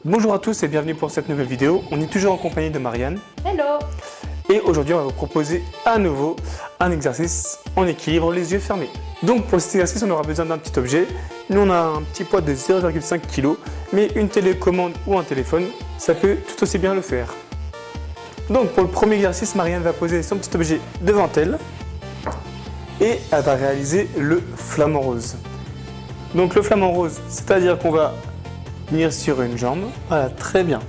Bonjour à tous et bienvenue pour cette nouvelle vidéo. On est toujours en compagnie de Marianne. Hello! Et aujourd'hui, on va vous proposer à nouveau un exercice en équilibre, les yeux fermés. Donc pour cet exercice, on aura besoin d'un petit objet. Nous, on a un petit poids de 0,5 kg, mais une télécommande ou un téléphone, ça peut tout aussi bien le faire. Donc pour le premier exercice, Marianne va poser son petit objet devant elle et elle va réaliser le flamant rose. Donc le flamant rose, c'est-à-dire qu'on va venir sur une jambe, voilà, très bien.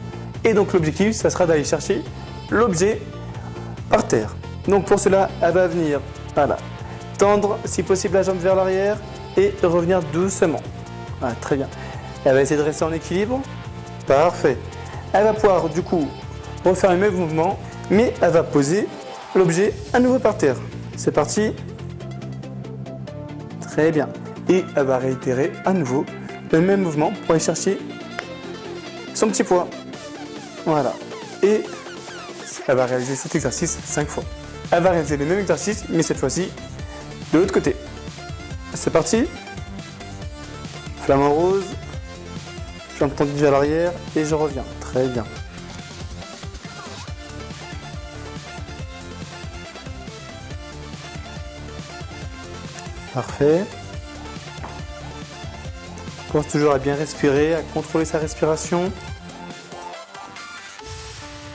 Et donc l'objectif, ça sera d'aller chercher l'objet par terre. Donc pour cela, elle va venir, voilà, tendre si possible la jambe vers l'arrière et revenir doucement. Voilà, très bien. Elle va essayer de rester en équilibre. Parfait. Elle va pouvoir du coup refaire le même mouvement, mais elle va poser l'objet à nouveau par terre. C'est parti. Très bien. Et elle va réitérer à nouveau le même mouvement pour aller chercher son petit poids. Voilà. Et elle va réaliser cet exercice 5 fois. Elle va réaliser le même exercice, mais cette fois-ci de l'autre côté. C'est parti. Flamant rose. Jambe tendue vers l'arrière et je reviens. Très bien. Parfait. Pense toujours à bien respirer, à contrôler sa respiration.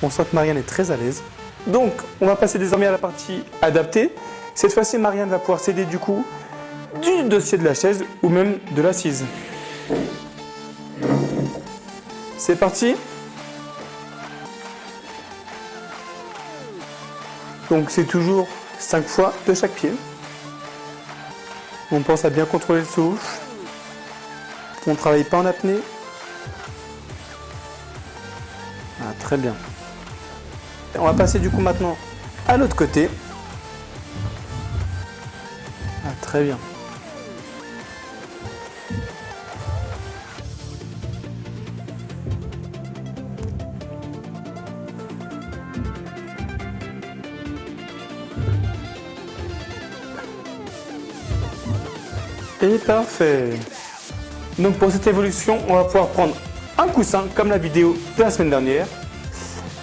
On sent que Marianne est très à l'aise. Donc, on va passer désormais à la partie adaptée. Cette fois-ci, Marianne va pouvoir s'aider du coup du dossier de la chaise ou même de l'assise. C'est parti. Donc, c'est toujours 5 fois de chaque pied. On pense à bien contrôler le souffle. On ne travaille pas en apnée. Ah, très bien. On va passer du coup maintenant à l'autre côté. Ah, très bien. Et parfait. Donc pour cette évolution, on va pouvoir prendre un coussin comme la vidéo de la semaine dernière.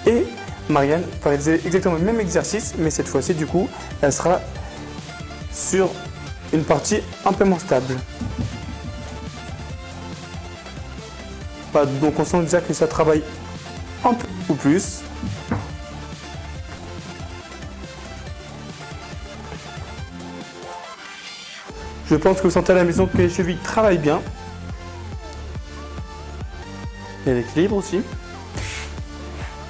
Et Marianne va réaliser exactement le même exercice, mais cette fois-ci du coup, elle sera sur une partie un peu moins stable. Voilà, donc on sent déjà que ça travaille un peu ou plus. Je pense que vous sentez à la maison que les chevilles travaillent bien. Et l'équilibre aussi.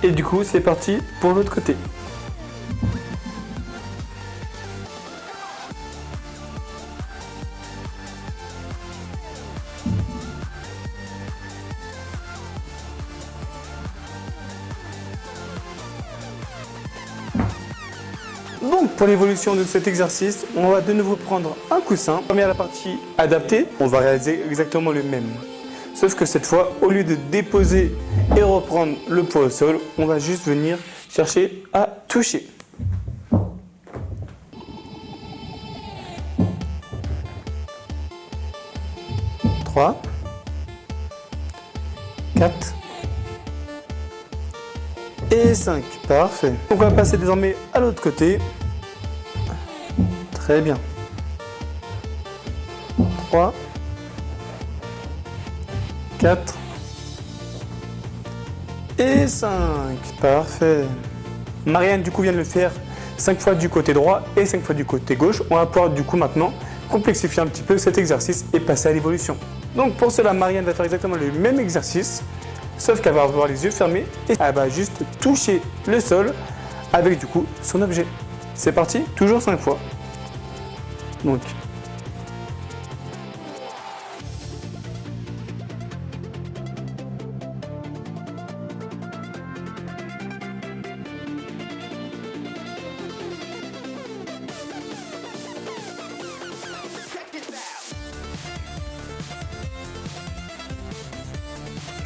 Et du coup, c'est parti pour l'autre côté. Donc, pour l'évolution de cet exercice, on va de nouveau prendre un coussin. Première la partie adaptée, on va réaliser exactement le même. Sauf que cette fois, au lieu de déposer et reprendre le poids au sol, on va juste venir chercher à toucher. Trois, 4 et 5. Parfait. Donc on va passer désormais à l'autre côté. Très bien. 3, 4 et 5. Parfait. Marianne du coup vient de le faire 5 fois du côté droit et 5 fois du côté gauche. On va pouvoir du coup maintenant complexifier un petit peu cet exercice et passer à l'évolution. Donc pour cela, Marianne va faire exactement le même exercice, sauf qu'elle va avoir les yeux fermés et elle va juste toucher le sol avec du coup son objet. C'est parti, toujours 5 fois. Donc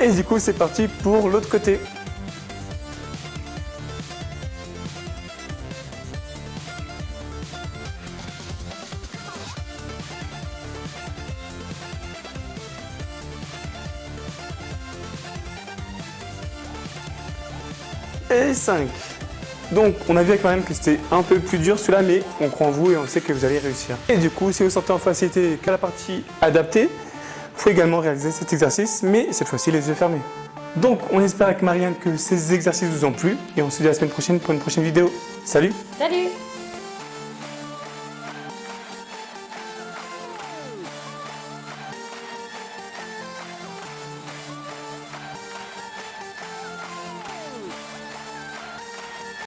et du coup, c'est parti pour l'autre côté. et 5. Donc, on a vu avec Marianne que c'était un peu plus dur celui-là, mais on croit en vous et on sait que vous allez réussir. Et du coup, si vous sentez en facilité qu'à la partie adaptée, il faut également réaliser cet exercice, mais cette fois-ci les yeux fermés. Donc, on espère avec Marianne que ces exercices vous ont plu et on se dit à la semaine prochaine pour une prochaine vidéo. Salut! Salut!